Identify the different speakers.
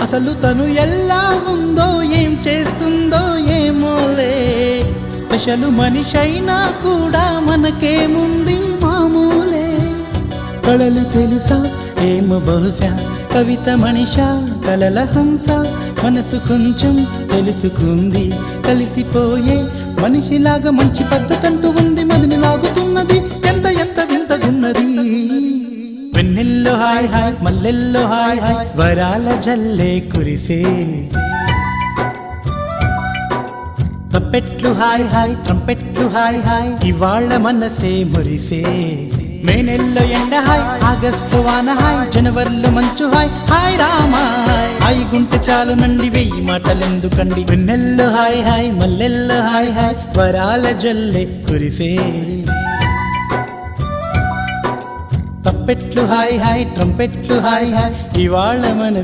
Speaker 1: అసలు తను ఎలా ఉందో ఏం చేస్తుందో ఏమోలే, స్పెషల్ మనిషైనా కూడా మనకేముంది మామూలే. కళలు తెలుసా ఏమో బహుశా, కవిత మనిషా కలల హంస, మనసు కొంచెం తెలుసుకుంది కలిసిపోయే మనిషిలాగా, మంచి పద్ధతంటూ ఉంది మదిని లాగుతున్నది, ఎంత ఎంత వింతగున్నది. వెన్నెల్లో హాయ్ హాయ్ మల్లెల్లో హాయ్ హాయ్, వరాల జల్లే కురిసే. తప్పెట్లు హాయ్ హాయ్ ట్రంపెట్లు హాయ్ హాయ్, ఇవాళ మనసే మురిసే. మే నెలలో ఎండ హాయ్, ఆగస్టు వాన హాయ్, జనవరిలో మంచు హాయ్, హాయ్ రామా హాయ్ గుంటె చాలు నండి వెయ్యి మాటలెందుకండి. వెన్నెల్లో హాయ్ హాయ్ మల్లెల్లో హాయ్ హాయ్, వరాల జల్లే కురిసే. తప్పెట్లు హాయ్ హాయ్ ట్రంపెట్లు హాయ్ హాయ్, ఇవాళ మన